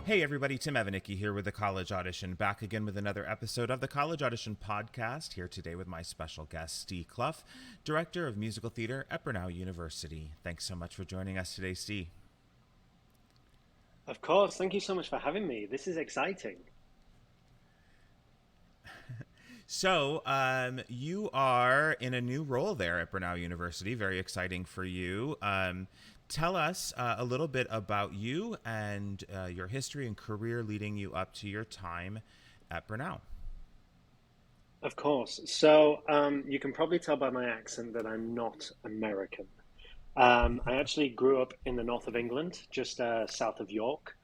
Hey everybody, Tim Evanicki here with the College Audition, back again with another episode of the College Audition podcast, here today with my special guest, Ste Clough, Director of Musical Theater at Brenau University. Thanks so much for joining us today, Ste. Of course. Thank you so much for having me. This is exciting. You are in a new role there at Brenau University. Very exciting for you. Tell us a little bit about you and your history and career leading you up to your time at Brenau. Of course. So you can probably tell by my accent that I'm not American. I actually grew up in the north of England, just south of York.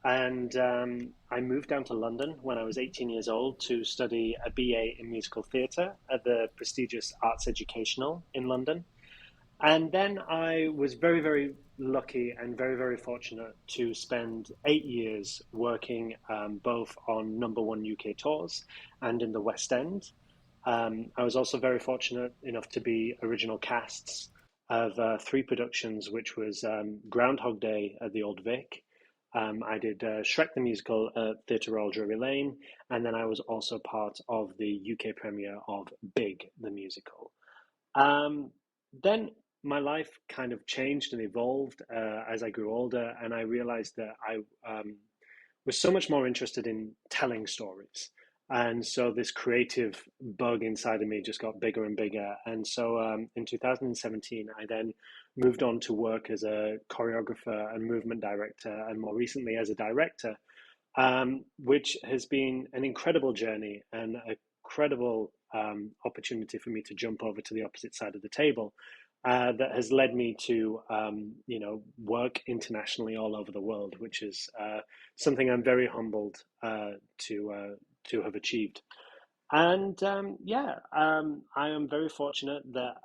And I moved down to London when I was 18 years old to study a BA in musical theatre at the prestigious Arts Educational in London. And then I was very, very lucky and very, very fortunate to spend 8 years working both on number one UK tours and in the West End. I was also very fortunate enough to be original casts of three productions, which was Groundhog Day at the Old Vic. I did Shrek the Musical at Theatre Royal Drury Lane, and then I was also part of the UK premiere of Big the Musical. Then my life kind of changed and evolved as I grew older, and I realized that I was so much more interested in telling stories. And so this creative bug inside of me just got bigger and bigger. And so in 2017, I then moved on to work as a choreographer and movement director, and more recently as a director, which has been an incredible journey and a credible opportunity for me to jump over to the opposite side of the table. That has led me to, work internationally all over the world, which is something I'm very humbled to have achieved. And I am very fortunate that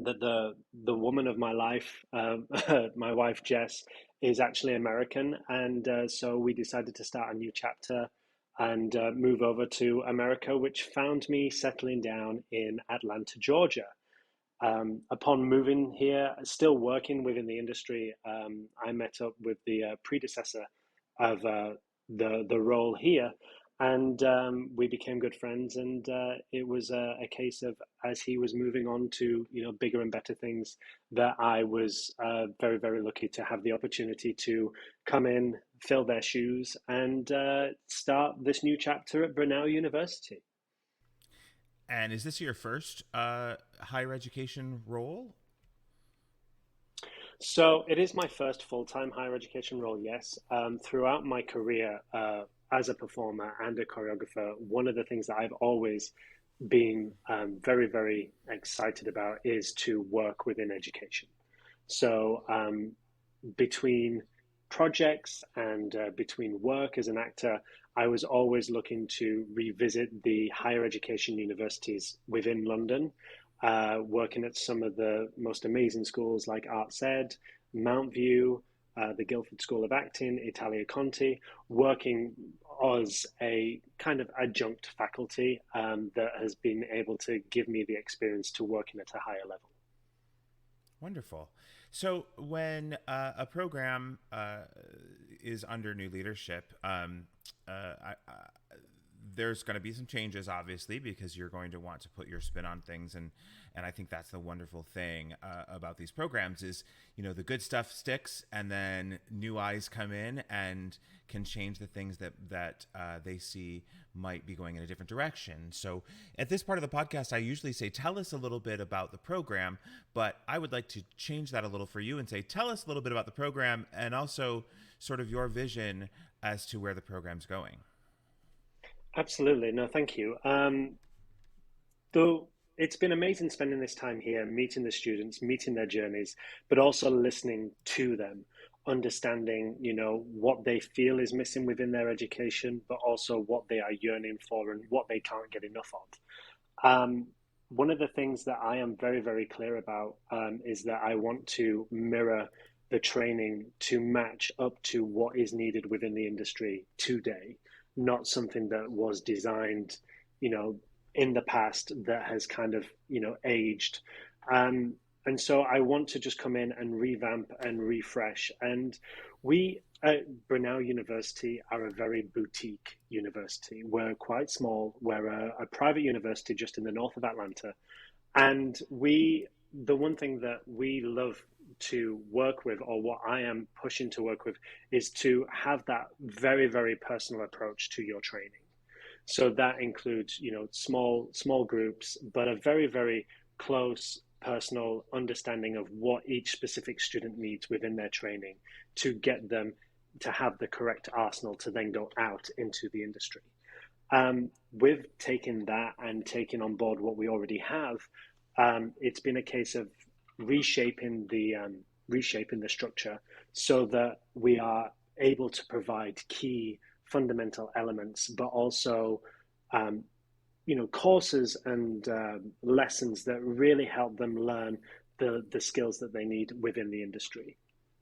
the woman of my life, my wife Jess, is actually American, and so we decided to start a new chapter and move over to America, which found me settling down in Atlanta, Georgia. Upon moving here, still working within the industry, I met up with the predecessor of the role here, and we became good friends. And it was a case of, as he was moving on to bigger and better things, that I was very, very lucky to have the opportunity to come in, fill their shoes, and start this new chapter at Brenau University. And is this your first higher education role? So it is my first full-time higher education role, yes. Throughout my career as a performer and a choreographer, one of the things that I've always been very, very excited about is to work within education. So between projects and between work as an actor, I was always looking to revisit the higher education universities within London, working at some of the most amazing schools like Arts Ed, Mount View, the Guildford School of Acting, Italia Conti, working as a kind of adjunct faculty that has been able to give me the experience to working at a higher level. Wonderful. So when a program is under new leadership, there's going to be some changes, obviously, because you're going to want to put your spin on things, and I think that's the wonderful thing about these programs is, the good stuff sticks, and then new eyes come in and can change the things that they see might be going in a different direction. So at this part of the podcast, I usually say, tell us a little bit about the program, but I would like to change that a little for you and say, tell us a little bit about the program and also sort of your vision as to where the program's going. Absolutely. No, thank you. Though it's been amazing spending this time here, meeting the students, meeting their journeys, but also listening to them, understanding, what they feel is missing within their education, but also what they are yearning for and what they can't get enough of. One of the things that I am very, very clear about is that I want to mirror the training to match up to what is needed within the industry today, not something that was designed, in the past that has kind of, aged. And so I want to just come in and revamp and refresh. And we Brenau University are a very boutique university. We're quite small. We're a private university just in the north of Atlanta. And the one thing that we love to work with, or what I am pushing to work with, is to have that very, very personal approach to your training. So that includes, small groups, but a very, very close personal understanding of what each specific student needs within their training to get them to have the correct arsenal to then go out into the industry. With taking that and taking on board what we already have, it's been a case of reshaping the structure so that we are able to provide key fundamental elements, but also courses and lessons that really help them learn the skills that they need within the industry.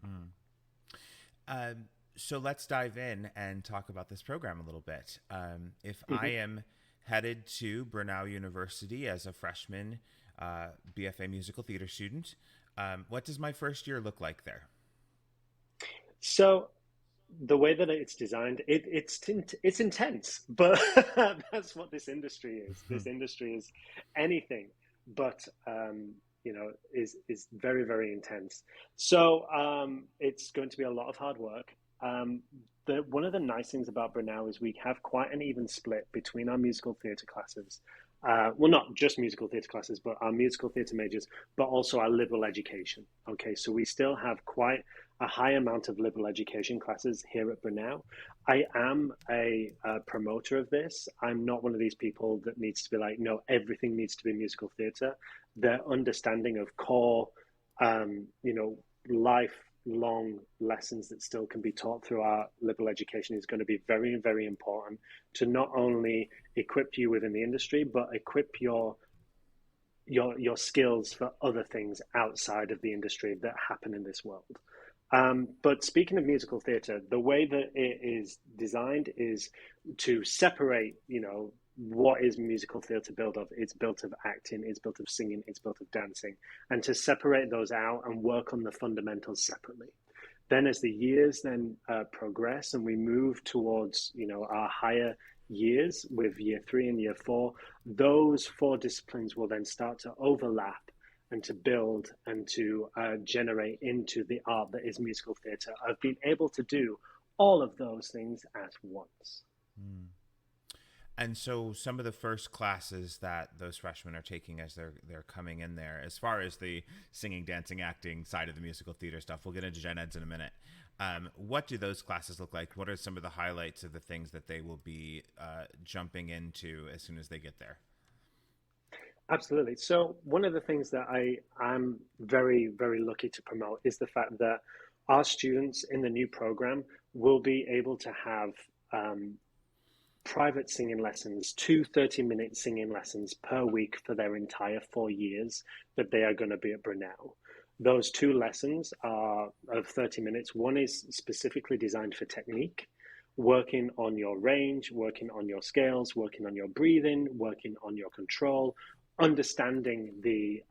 Mm. So let's dive in and talk about this program a little bit. If I am headed to Brenau University as a freshman BFA musical theater student, what does my first year look like there? So the way that it's designed, it's intense, but that's what this industry is. This industry is anything but is very, very intense. So it's going to be a lot of hard work. One of the nice things about Brenau is we have quite an even split between our musical theatre classes. Well, not just musical theatre classes, but our musical theatre majors, but also our liberal education. Okay, so we still have quite a high amount of liberal education classes here at Brenau. I am a promoter of this. I'm not one of these people that needs to be like, no, everything needs to be musical theatre. The understanding of core, lifelong lessons that still can be taught through our liberal education is going to be very, very important to not only equip you within the industry, but equip your skills for other things outside of the industry that happen in this world. But speaking of musical theatre, the way that it is designed is to separate, what is musical theatre built of? It's built of acting, it's built of singing, it's built of dancing, and to separate those out and work on the fundamentals separately. Then as the years then progress and we move towards, our higher years with year 3 and year 4, those 4 disciplines will then start to overlap and to build and to generate into the art that is musical theatre, of being able to do all of those things at once. Mm. And so some of the first classes that those freshmen are taking as they're coming in there, as far as the singing, dancing, acting side of the musical theater stuff, we'll get into gen eds in a minute. What do those classes look like? What are some of the highlights of the things that they will be jumping into as soon as they get there? Absolutely. So one of the things that I'm very, very lucky to promote is the fact that our students in the new program will be able to have private singing lessons, 2 30-minute singing lessons per week for their entire 4 years that they are going to be at Brenau. Those 2 lessons are of 30 minutes. One is specifically designed for technique, working on your range, working on your scales, working on your breathing, working on your control, understanding the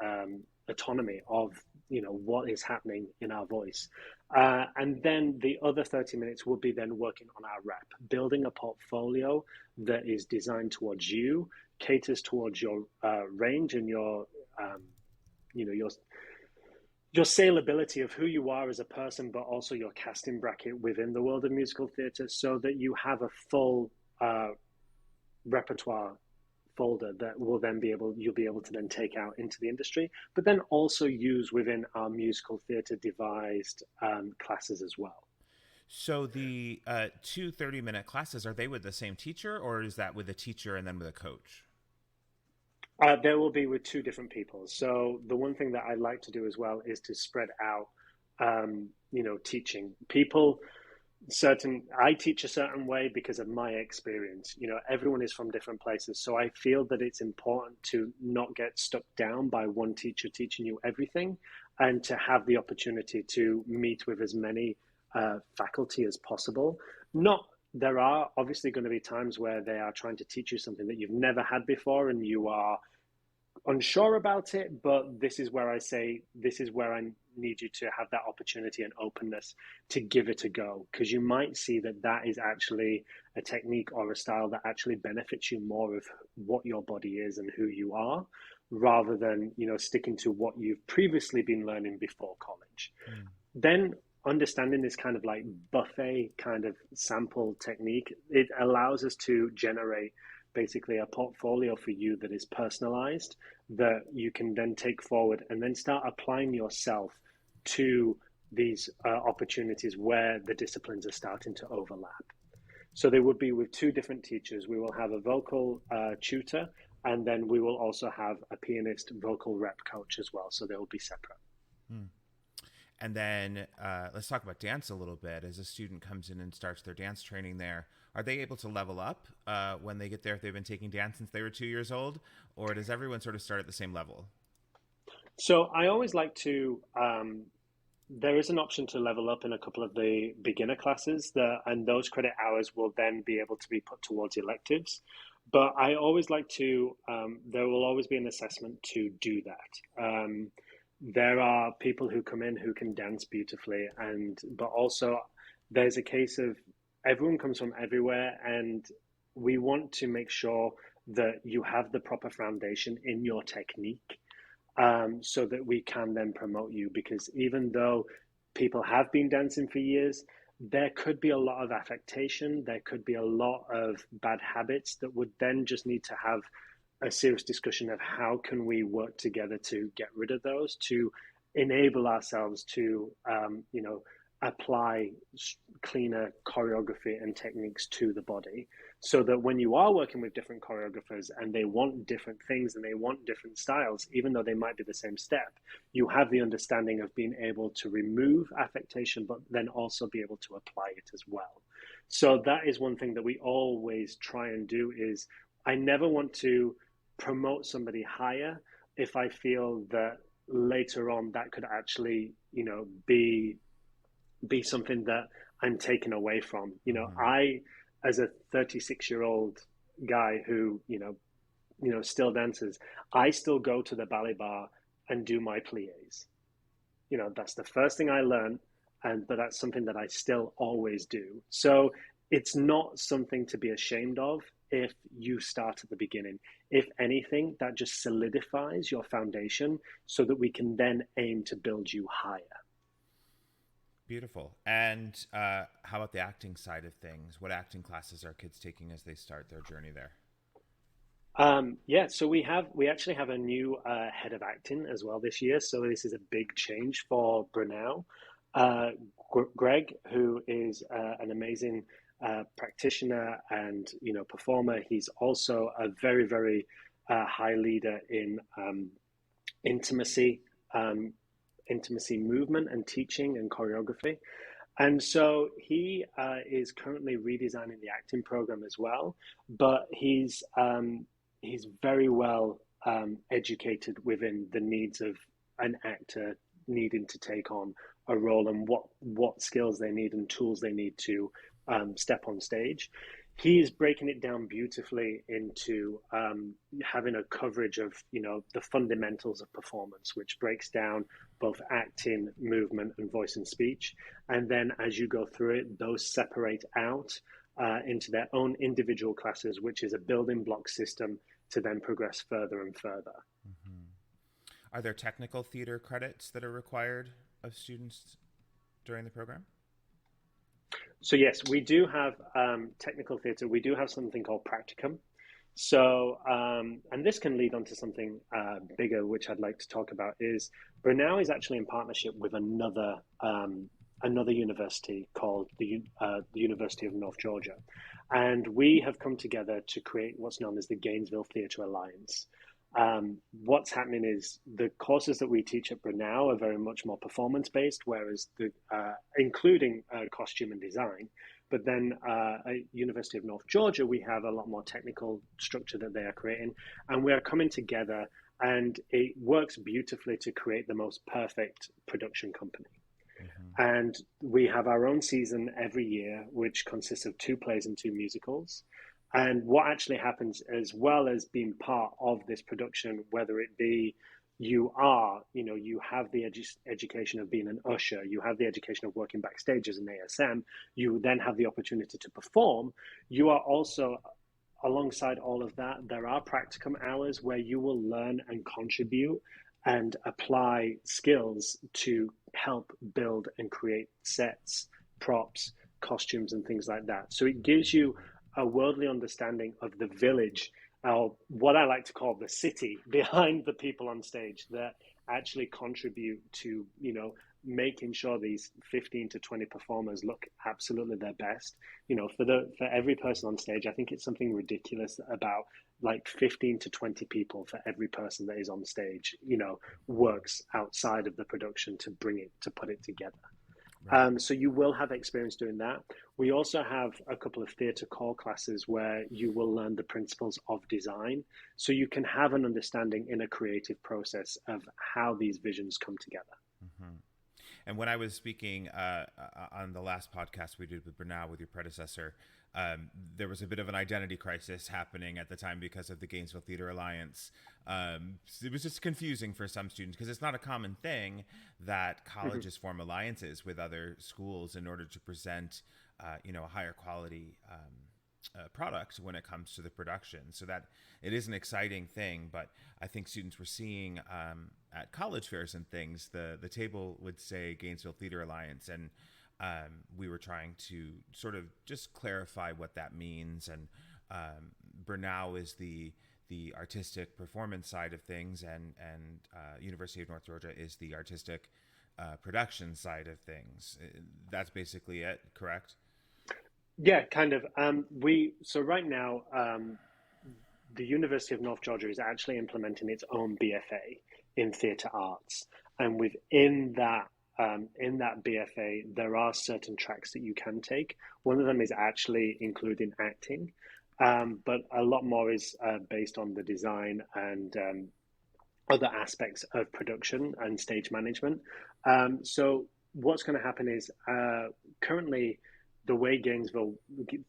autonomy of what is happening in our voice. And then the other 30 minutes will be then working on our rep, building a portfolio that is designed towards you, caters towards your range and your saleability of who you are as a person, but also your casting bracket within the world of musical theatre, so that you have a full repertoire folder that will then you'll be able to then take out into the industry, but then also use within our musical theatre devised classes as well. So the 2 30-minute classes, are they with the same teacher, or is that with a teacher and then with a coach? There will be with 2 different people. So the one thing that I like to do as well is to spread out, teaching people. I teach a certain way because of my experience. Everyone is from different places, so I feel that it's important to not get stuck down by one teacher teaching you everything, and to have the opportunity to meet with as many faculty as possible. There are obviously going to be times where they are trying to teach you something that you've never had before, and you are unsure about it, but this is where I say, this is where I need you to have that opportunity and openness to give it a go, because you might see that that is actually a technique or a style that actually benefits you more of what your body is and who you are, rather than, sticking to what you've previously been learning before college. Mm. Then understanding this kind of like buffet kind of sample technique, it allows us to generate basically a portfolio for you that is personalized, that you can then take forward and then start applying yourself to these opportunities where the disciplines are starting to overlap. So they would be with two different teachers. We will have a vocal tutor, and then we will also have a pianist vocal rep coach as well. So they will be separate. Mm. And then let's talk about dance a little bit. As a student comes in and starts their dance training there, are they able to level up when they get there if they've been taking dance since they were 2 years old? Or does everyone sort of start at the same level? So I always like to, there is an option to level up in a couple of the beginner classes, and those credit hours will then be able to be put towards electives. But I always like to, there will always be an assessment to do that. There are people who come in who can dance beautifully, but also there's a case of everyone comes from everywhere, and we want to make sure that you have the proper foundation in your technique, so that we can then promote you. Because even though people have been dancing for years, there could be a lot of affectation, there could be a lot of bad habits that would then just need to have a serious discussion of how can we work together to get rid of those, to enable ourselves to, apply cleaner choreography and techniques to the body, so that when you are working with different choreographers and they want different things and they want different styles, even though they might be the same step, you have the understanding of being able to remove affectation, but then also be able to apply it as well. So that is one thing that we always try and do is, I never want to promote somebody higher if I feel that later on that could actually, be something that I'm taken away from. Mm-hmm. I, as a 36-year-old guy who, still dances, I still go to the ballet bar and do my pliés. That's the first thing I learned, but that's something that I still always do. So it's not something to be ashamed of if you start at the beginning. If anything, that just solidifies your foundation so that we can then aim to build you higher. Beautiful. And how about the acting side of things? What acting classes are kids taking as they start their journey there? Yeah, so we actually have a new head of acting as well this year. So this is a big change for Brenau. Greg, who is an amazing practitioner and performer, he's also a very, very high leader in intimacy. Intimacy movement and teaching and choreography. And so he is currently redesigning the acting program as well, but he's very well educated within the needs of an actor needing to take on a role, and what skills they need and tools they need to step on stage. He is breaking it down beautifully into having a coverage of the fundamentals of performance, which breaks down both acting, movement, and voice and speech. And then as you go through it, those separate out into their own individual classes, which is a building block system to then progress further and further. Mm-hmm. Are there technical theater credits that are required of students during the program? So yes, we do have technical theatre. We do have something called practicum. So, and this can lead on to something bigger, which I'd like to talk about. Is Brenau is actually in partnership with another university called the University of North Georgia, and we have come together to create what's known as the Gainesville Theatre Alliance. What's happening is the courses that we teach at Brenau are very much more performance based, whereas including costume and design. But then at University of North Georgia, we have a lot more technical structure that they are creating, and we are coming together, and it works beautifully to create the most perfect production company. Mm-hmm. And we have our own season every year, which consists of 2 plays and 2 musicals. And what actually happens, as well as being part of this production, whether it be you have the education of being an usher, you have the education of working backstage as an ASM, you then have the opportunity to perform. You are also, alongside all of that, there are practicum hours where you will learn and contribute and apply skills to help build and create sets, props, costumes, and things like that. So it gives you a worldly understanding of the village, or what I like to call the city behind the people on stage that actually contribute to, making sure these 15 to 20 performers look absolutely their best. For every person on stage, I think it's something ridiculous about like 15 to 20 people for every person that is on stage, works outside of the production to put it together. Right. So you will have experience doing that. We also have a couple of theatre core classes where you will learn the principles of design. So you can have an understanding in a creative process of how these visions come together. Mm-hmm. And when I was speaking on the last podcast we did with Brenau, with your predecessor, there was a bit of an identity crisis happening at the time because of the Gainesville Theater Alliance. It was just confusing for some students because it's not a common thing that colleges form alliances with other schools in order to present, a higher quality product when it comes to the production. So that it is an exciting thing, but I think students were seeing at college fairs and things, the table would say Gainesville Theater Alliance, and we were trying to sort of just clarify what that means. And Brenau is the artistic performance side of things, and University of North Georgia is the artistic production side of things. That's basically it, correct? Yeah, kind of. So right now, the University of North Georgia is actually implementing its own BFA in theatre arts, and within that BFA, there are certain tracks that you can take. One of them is actually including acting, but a lot more is based on the design and other aspects of production and stage management. So what's going to happen is currently the way Gainesville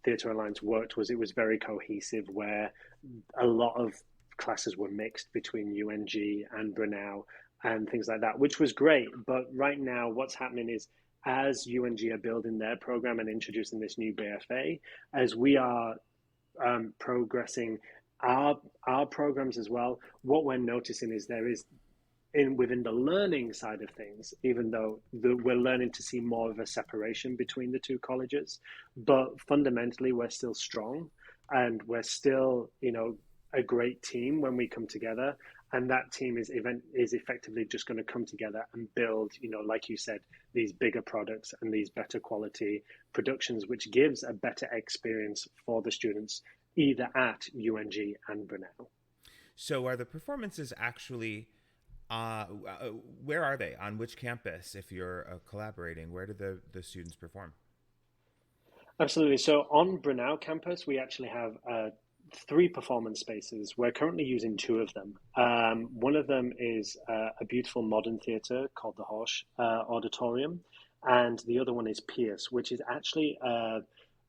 Theatre Alliance worked was it was very cohesive, where a lot of classes were mixed between UNG and Brenau and things like that, which was great. But right now, what's happening is as UNG are building their program and introducing this new BFA, as we are progressing our programs as well, what we're noticing is there is within the learning side of things, even though we're learning to see more of a separation between the two colleges, but fundamentally we're still strong, and we're still, a great team when we come together. And that team is effectively just going to come together and build, like you said, these bigger products and these better quality productions, which gives a better experience for the students, either at UNG and Brenau. So are the performances actually, where are they? On which campus? If you're collaborating, where do the students perform? Absolutely. So on Brenau campus, we actually have 3 performance spaces. We're currently using 2 of them. One of them is a beautiful modern theatre called the Horsch Auditorium, and the other one is Pierce, which is actually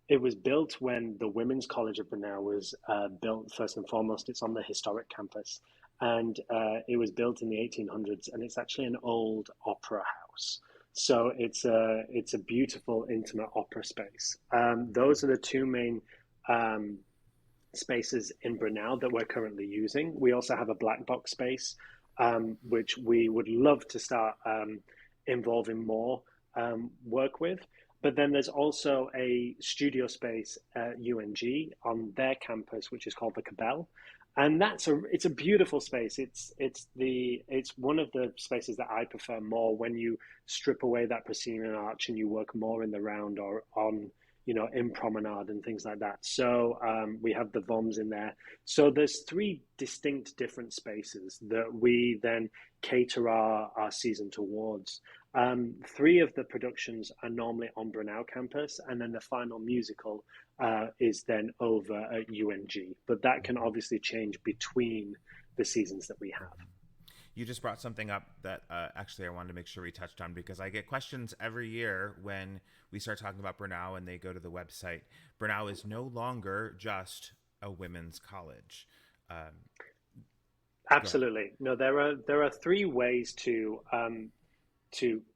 it was built when the Women's College of Brenau was built. First and foremost, it's on the historic campus, and it was built in the 1800s, and it's actually an old opera house. So it's a beautiful, intimate opera space. Those are the 2 main spaces in Brenau that we're currently using. We also have a black box space, which we would love to start involving more work with. But then there's also a studio space at UNG on their campus, which is called the Cabell. And it's a beautiful space. It's one of the spaces that I prefer more when you strip away that proscenium arch and you work more in the round or on, in promenade and things like that. So we have the VOMs in there. So there's 3 distinct different spaces that we then cater our season towards. 3 of the productions are normally on Brenau campus, and then the final musical is then over at UNG. But that can obviously change between the seasons that we have. You just brought something up that actually I wanted to make sure we touched on, because I get questions every year when we start talking about Brenau and they go to the website. Brenau is no longer just a women's college. Um, Go ahead. Absolutely. No, there are three ways to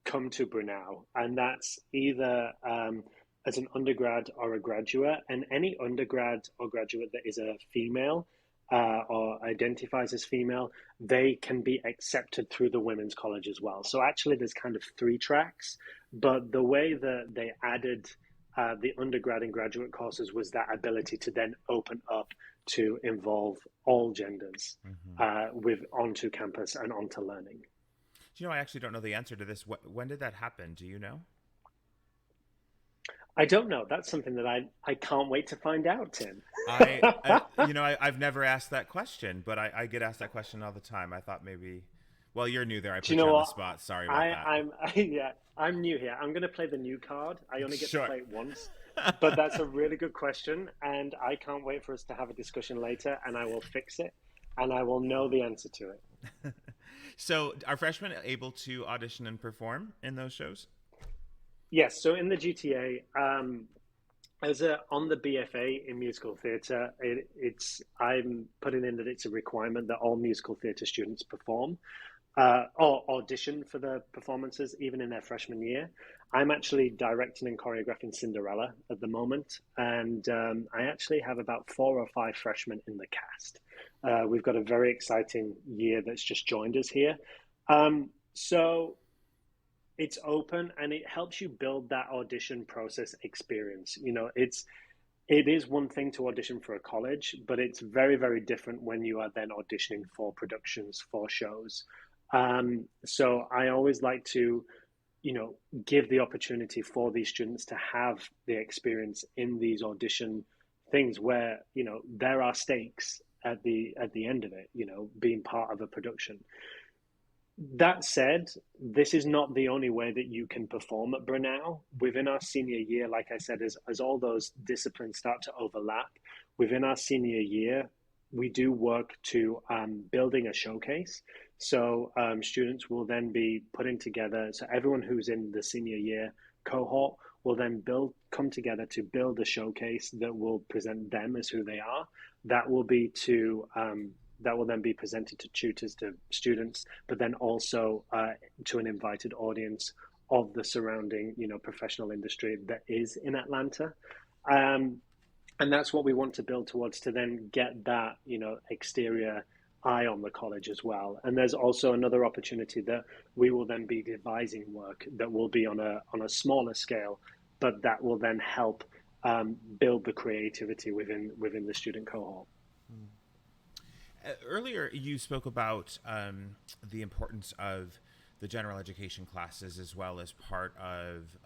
come to Brunel, and that's either as an undergrad or a graduate. And any undergrad or graduate that is a female or identifies as female, they can be accepted through the women's college as well. So actually, there's kind of three tracks, but the way that they added the undergrad and graduate courses was that ability to then open up to involve all genders Hmm. with onto campus and onto learning. I actually don't know the answer to this. When did that happen? Do you know? I don't know. That's something that I can't wait to find out, Tim. I've never asked that question, but I get asked that question all the time. I thought maybe, well, you're new there. I Do you put you know on the what? spot. Sorry about that. Yeah, I'm new here. I'm going to play the new card. I only get to Sure. play it once, but that's a really good question, and I can't wait for us to have a discussion later, and I will fix it, and I will know the answer to it. So, are freshmen able to audition and perform in those shows? Yes. So in the GTA, as a on the BFA in musical theatre, it's I'm putting in that it's a requirement that all musical theatre students perform. Or audition for the performances, even in their freshman year. I'm actually directing and choreographing Cinderella at the moment, and I actually have about 4 or 5 freshmen in the cast. We've got a very exciting year that's just joined us here. So it's open and it helps you build that audition process experience. It is one thing to audition for a college, but it's very, very different when you are then auditioning for productions, for shows. So I always like to, you know, give the opportunity for these students to have the experience in these audition things where, there are stakes at the end of it, being part of a production. That said, this is not the only way that you can perform at Brunel. Within our senior year, like I said, as all those disciplines start to overlap, within our senior year, we do work to building a showcase. So students will then be putting together, so everyone who's in the senior year cohort will then come together to build a showcase that will present them as who they are. That will be to that will then be presented to tutors, to students, but then also to an invited audience of the surrounding, professional industry that is in Atlanta. Um, and that's what we want to build towards to then get that, exterior eye on the college as well. And there's also another opportunity that we will then be devising work that will be on a smaller scale, but that will then help build the creativity within the student cohort. Earlier, you spoke about the importance of the general education classes as well as part of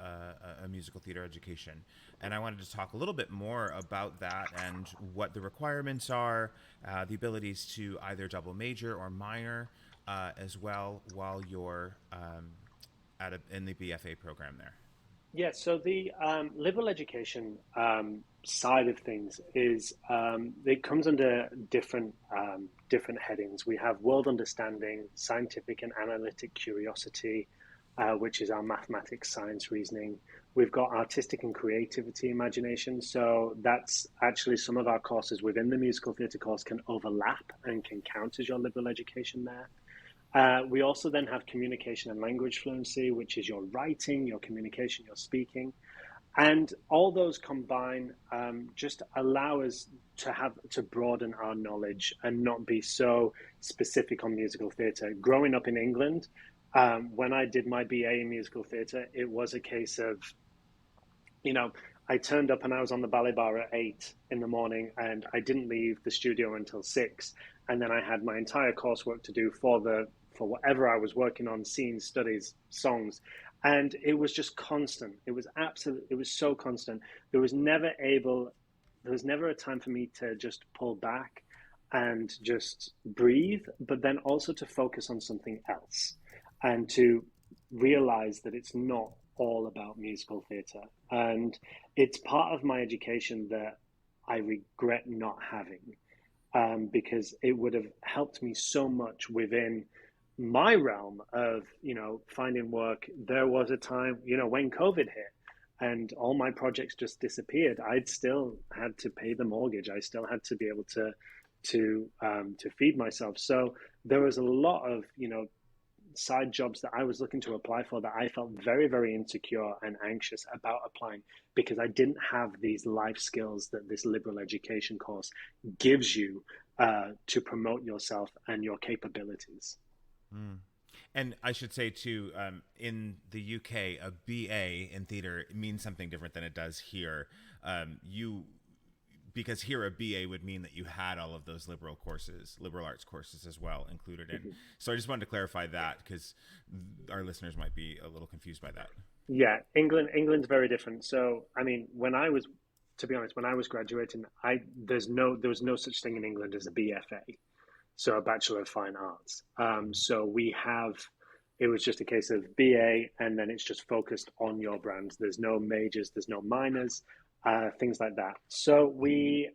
a musical theater education. And I wanted to talk a little bit more about that and what the requirements are, the abilities to either double major or minor as well while you're in the BFA program there. Yeah, so the liberal education side of things is it comes under different headings. We have world understanding, scientific and analytic curiosity, which is our mathematics, science, reasoning. We've got artistic and creativity, imagination. So that's actually some of our courses within the musical theatre course can overlap and can count as your liberal education there. We also then have communication and language fluency, which is your writing, your communication, your speaking. And all those combine just allow us to broaden our knowledge and not be so specific on musical theatre. Growing up in England, when I did my BA in musical theatre, it was a case of, I turned up and I was on the ballet bar at 8 in the morning and I didn't leave the studio until 6. And then I had my entire coursework to do for whatever I was working on, scenes, studies, songs. And it was just constant. It was so constant. There was never a time for me to just pull back and just breathe, but then also to focus on something else and to realize that it's not all about musical theatre. And it's part of my education that I regret not having, because it would have helped me so much within my realm of, finding work. There was a time, when COVID hit, and all my projects just disappeared, I'd still had to pay the mortgage. I still had to be able to feed myself. So there was a lot of, side jobs that I was looking to apply for that I felt very, very insecure and anxious about applying because I didn't have these life skills that this liberal education course gives you to promote yourself and your capabilities. Mm. And I should say too, in the UK, a BA in theater means something different than it does here. Because here a BA would mean that you had all of those liberal arts courses as well included in. So I just wanted to clarify that because our listeners might be a little confused by that. Yeah, England's very different. So, I mean, to be honest, when I was graduating, there was no such thing in England as a BFA, so a Bachelor of Fine Arts. So it was just a case of BA, and then it's just focused on your brand. There's no majors, there's no minors, things like that. So we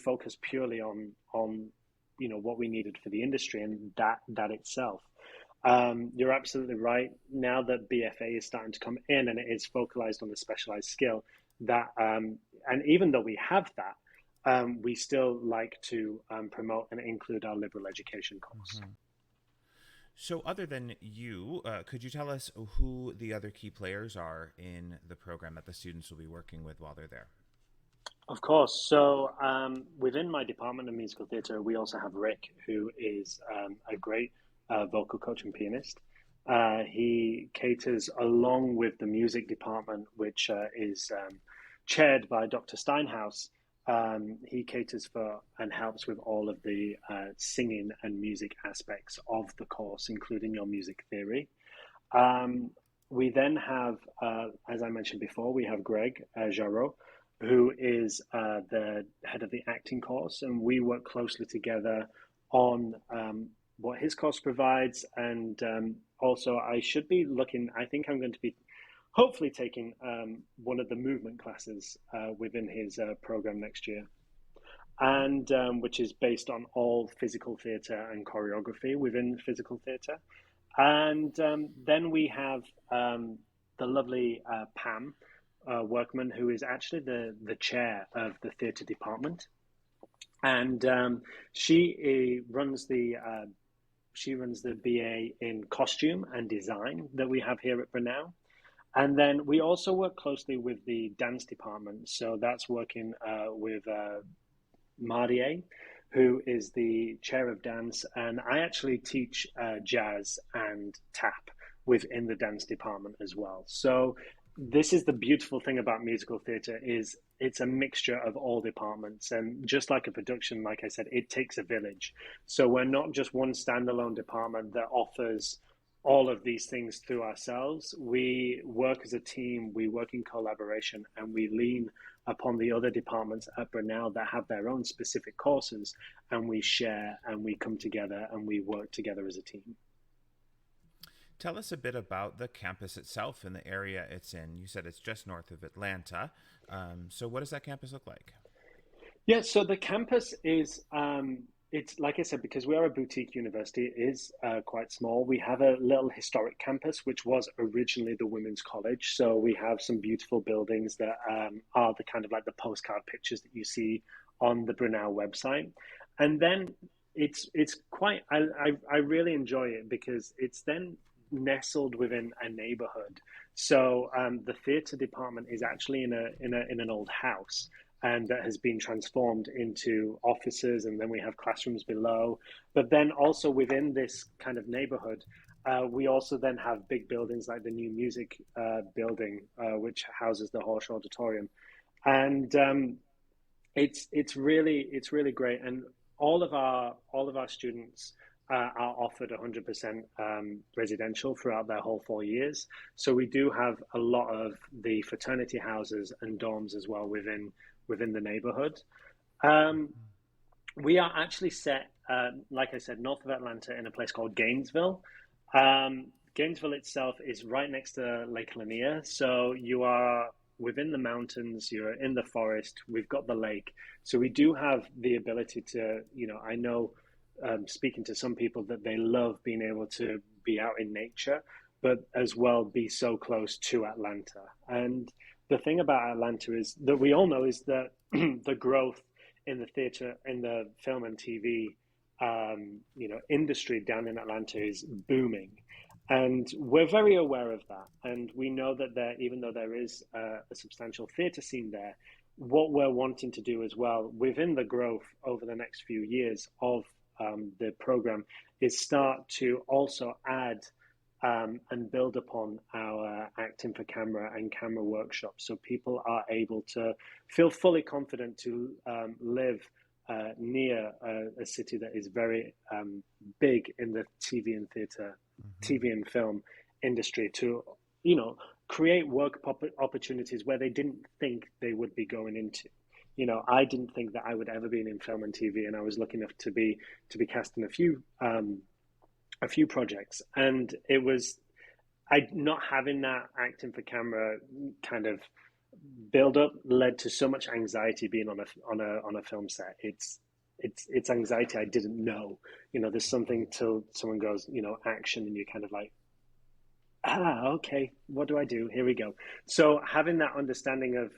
focus purely on what we needed for the industry and that itself. You're absolutely right. Now that BFA is starting to come in and it is focalized on the specialized skill, and even though we have that, we still like to promote and include our liberal education course. Mm-hmm. So other than you, could you tell us who the other key players are in the program that the students will be working with while they're there? Of course. So within my department of musical theatre, we also have Rick, who is a great vocal coach and pianist. He caters along with the music department, which is chaired by Dr. Steinhaus. He caters for and helps with all of the singing and music aspects of the course, including your music theory. We then have, as I mentioned before, we have Greg Jarreau, who is the head of the acting course, and we work closely together on what his course provides. And also, I think I'm going to be hopefully taking one of the movement classes within his program next year, and which is based on all physical theatre and choreography within physical theatre. And then we have the lovely Pam Workman, who is actually the chair of the theatre department, and she runs the BA in costume and design that we have here at Brenau. And then we also work closely with the dance department. So that's working with Mardier, who is the chair of dance. And I actually teach jazz and tap within the dance department as well. So this is the beautiful thing about musical theatre is it's a mixture of all departments. And just like a production, like I said, it takes a village. So we're not just one standalone department that offers all of these things through ourselves. We work as a team, we work in collaboration, and we lean upon the other departments at Brenau that have their own specific courses, and we share and we come together and we work together as a team. Tell us a bit about the campus itself and the area it's in. You said it's just north of Atlanta. So what does that campus look like? Yeah, so the campus is, it's like I said, because we are a boutique university, it is quite small. We have a little historic campus, which was originally the women's college. So we have some beautiful buildings that are the kind of like the postcard pictures that you see on the Brenau website. And then it's quite, I really enjoy it because it's then nestled within a neighborhood. So the theater department is actually in an old house, and that has been transformed into offices, and then we have classrooms below. But then also within this kind of neighborhood, we also then have big buildings like the new music building, which houses the Horsch Auditorium, and it's really great. And all of our students are offered 100% residential throughout their whole 4 years. So we do have a lot of the fraternity houses and dorms as well within the neighborhood. We are actually set, like I said, north of Atlanta in a place called Gainesville. Gainesville itself is right next to Lake Lanier. So you are within the mountains, you're in the forest, we've got the lake. So we do have the ability to, I know speaking to some people that they love being able to be out in nature. but as well be so close to Atlanta. And the thing about Atlanta is that we all know is that the growth in the theater, in the film and TV, industry down in Atlanta is booming. And we're very aware of that. And we know that there, even though there is a substantial theatre scene there, what we're wanting to do as well within the growth over the next few years of the program is start to also add and build upon our acting for camera and camera workshops so people are able to feel fully confident to live near a city that is very big in the TV and theatre, TV and film industry to, create work opportunities where they didn't think they would be going into. I didn't think that I would ever be in film and TV, and I was lucky enough to be cast in a few projects, and it was not having that acting for camera kind of build up led to so much anxiety being on a film set. It's anxiety I didn't know. There's something till someone goes, action, and you're kind of like, okay, what do I do? Here we go. So having that understanding of,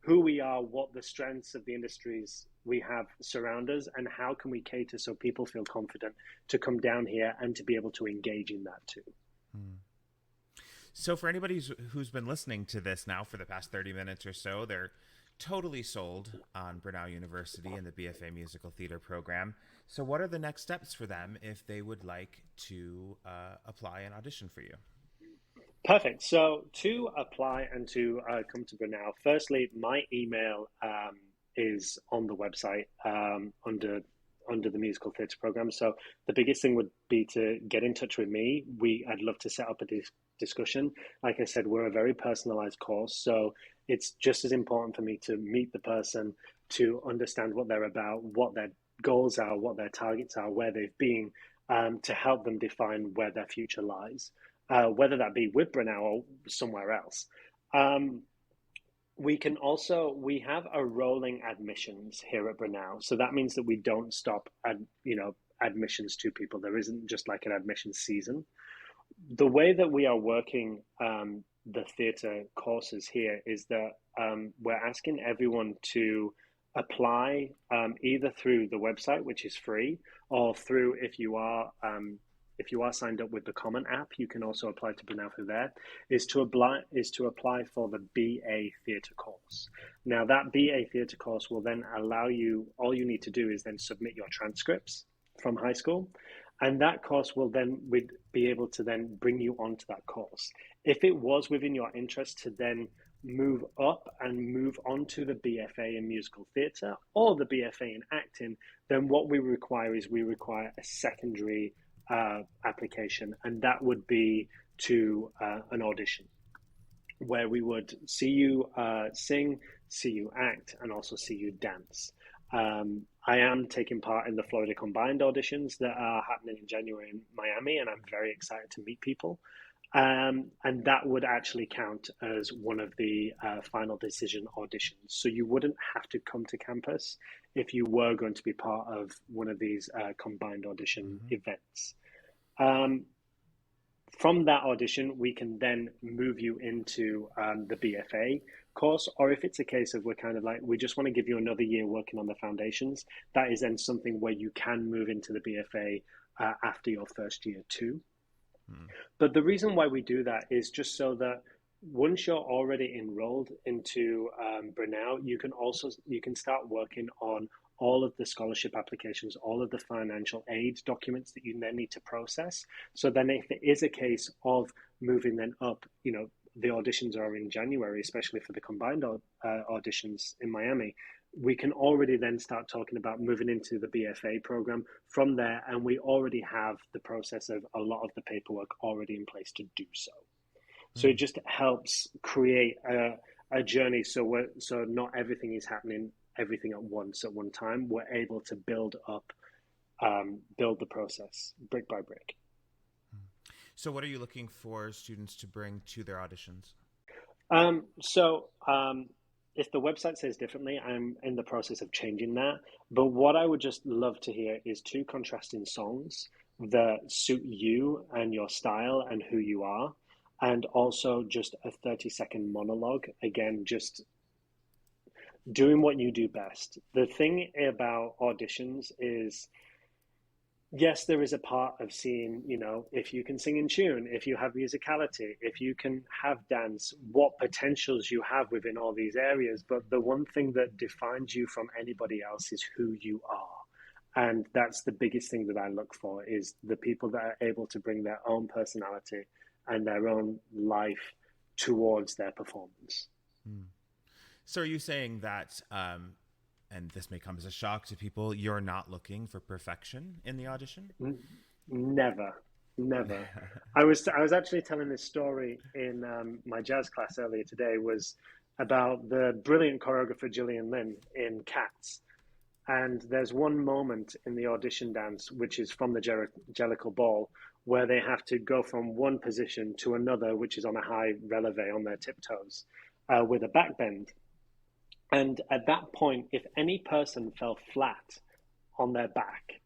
who we are, what the strengths of the industries we have surround us, and how can we cater so people feel confident to come down here and to be able to engage in that too. So for anybody who's been listening to this now for the past 30 minutes or so, they're totally sold on Brenau University and the BFA Musical Theater program. So what are the next steps for them if they would like to apply and audition for you? Perfect. So to apply and to come to Brenau, firstly, my email is on the website under the musical theatre program. So the biggest thing would be to get in touch with me. I'd love to set up a discussion. Like I said, we're a very personalized course, so it's just as important for me to meet the person, to understand what they're about, what their goals are, what their targets are, where they've been, to help them define where their future lies. Whether that be with Brenau or somewhere else. We have a rolling admissions here at Brenau. So that means that we don't stop at, admissions to people. There isn't just like an admissions season. The way that we are working the theatre courses here is that we're asking everyone to apply either through the website, which is free, or through if you are signed up with the Common app, you can also apply to Brenau through there, is to apply for the BA Theatre course. Now that BA Theatre course will then allow you, all you need to do is then submit your transcripts from high school, and that course will then be able to then bring you onto that course. If it was within your interest to then move up and move on to the BFA in musical theatre or the BFA in acting, then what we require a secondary application, and that would be to an audition where we would see you sing, see you act, and also see you dance. I am taking part in the Florida Combined auditions that are happening in January in Miami, and I'm very excited to meet people. And that would actually count as one of the final decision auditions. So you wouldn't have to come to campus if you were going to be part of one of these combined audition events. From that audition, we can then move you into the BFA course, or if it's a case of we're kind of like, we just want to give you another year working on the foundations, that is then something where you can move into the BFA after your first year too. But the reason why we do that is just so that once you're already enrolled into Brenau, you can start working on all of the scholarship applications, all of the financial aid documents that you then need to process. So then if it is a case of moving then up, the auditions are in January, especially for the combined auditions in Miami, we can already then start talking about moving into the BFA program from there, and we already have the process of a lot of the paperwork already in place to do so. So it just helps create a journey so not everything is happening everything at once at one time. We're able to build the process brick by brick. So what are you looking for students to bring to their auditions? If the website says differently, I'm in the process of changing that. But what I would just love to hear is 2 contrasting songs that suit you and your style and who you are. And also just a 30-second monologue. Again, just doing what you do best. The thing about auditions is, yes, there is a part of seeing, if you can sing in tune, if you have musicality, if you can have dance, what potentials you have within all these areas. But the one thing that defines you from anybody else is who you are. And that's the biggest thing that I look for, is the people that are able to bring their own personality and their own life towards their performance. Hmm. So are you saying that, and this may come as a shock to people, you're not looking for perfection in the audition? Never, never. I was actually telling this story in my jazz class earlier today, was about the brilliant choreographer Gillian Lynn in Cats. And there's one moment in the audition dance, which is from the Jellicle Ball, where they have to go from one position to another, which is on a high releve on their tiptoes, with a back bend. And at that point, if any person fell flat on their back,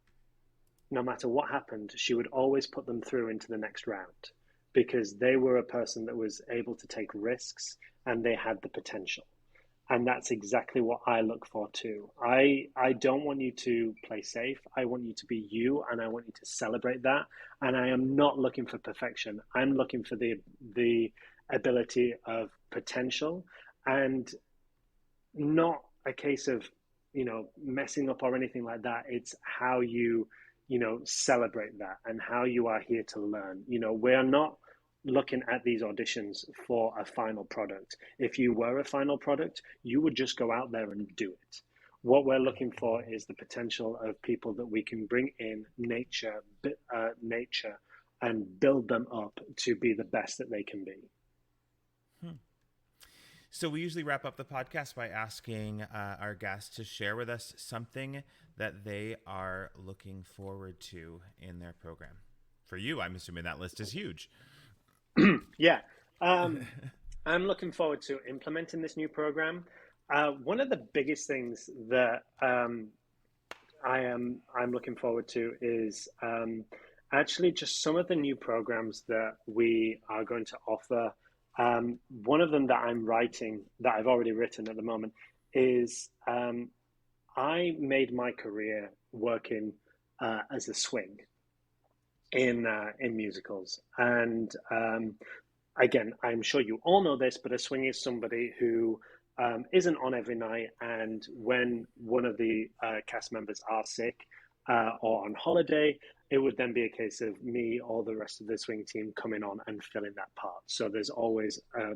no matter what happened, she would always put them through into the next round, because they were a person that was able to take risks and they had the potential. And that's exactly what I look for too. I don't want you to play safe. I want you to be you, and I want you to celebrate that. And I am not looking for perfection. I'm looking for the ability of potential, and not a case of, messing up or anything like that. It's how you, celebrate that, and how you are here to learn. We're not looking at these auditions for a final product. If you were a final product, you would just go out there and do it. What we're looking for is the potential of people that we can bring in nature and build them up to be the best that they can be. Hmm. So we usually wrap up the podcast by asking our guests to share with us something that they are looking forward to in their program. For you, I'm assuming that list is huge. Yeah. I'm looking forward to implementing this new program. One of the biggest things that I'm looking forward to is actually just some of the new programs that we are going to offer. One of them that I'm writing, that I've already written at the moment, is I made my career working as a swing in musicals. And again, I'm sure you all know this, but a swing is somebody who isn't on every night, and when one of the cast members are sick or on holiday, it would then be a case of me or the rest of the swing team coming on and filling that part. So there's always a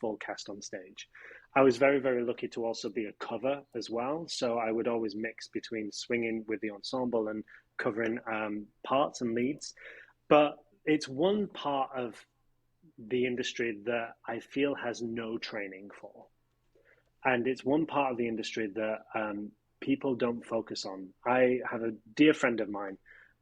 full cast on stage. I was very, very lucky to also be a cover as well. So I would always mix between swinging with the ensemble and covering parts and leads. But it's one part of the industry that I feel has no training for. And it's one part of the industry that people don't focus on. I have a dear friend of mine,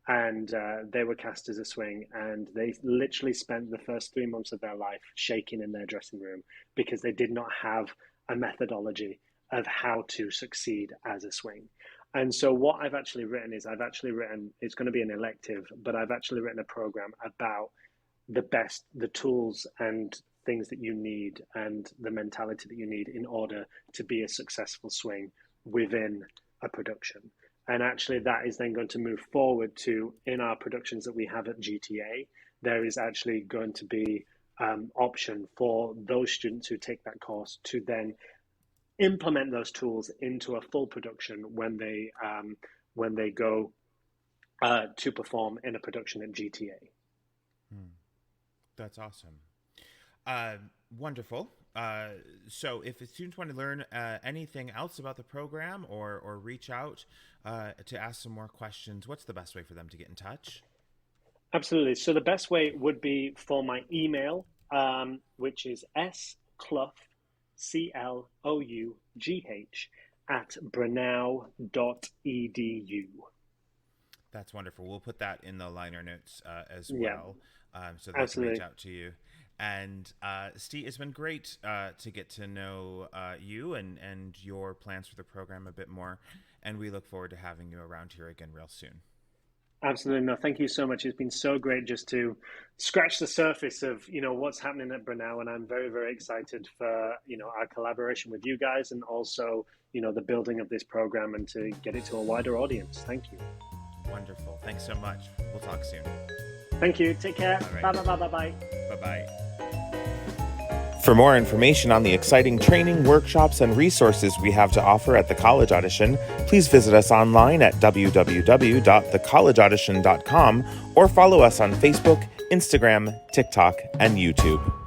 and they were cast as a swing, and they literally spent the first 3 months of their life shaking in their dressing room because they did not have a methodology of how to succeed as a swing. And so what I've actually written is, it's going to be an elective, but I've actually written a program about the tools and things that you need, and the mentality that you need in order to be a successful swing within a production. And actually that is then going to move forward to, in our productions that we have at GTA, there is actually going to be option for those students who take that course to then implement those tools into a full production when they go to perform in a production at GTA. That's awesome. Wonderful. So if students want to learn anything else about the program, or reach out to ask some more questions, what's the best way for them to get in touch? Absolutely. So the best way would be for my email, which is sclough, CLOUGH, at brenau.edu. That's wonderful. We'll put that in the liner notes as Yeah, well, so they absolutely. can reach out to you. And Steve, it's been great to get to know you and your plans for the program a bit more. And we look forward to having you around here again real soon. Absolutely. No, thank you so much. It's been so great just to scratch the surface of, what's happening at Brenau. And I'm very, very excited for, our collaboration with you guys and also, the building of this program and to get it to a wider audience. Thank you. Wonderful. Thanks so much. We'll talk soon. Thank you. Take care. All right. Bye, bye, bye, bye, bye. Bye-bye. For more information on the exciting training, workshops, and resources we have to offer at the College Audition, please visit us online at www.thecollegeaudition.com or follow us on Facebook, Instagram, TikTok, and YouTube.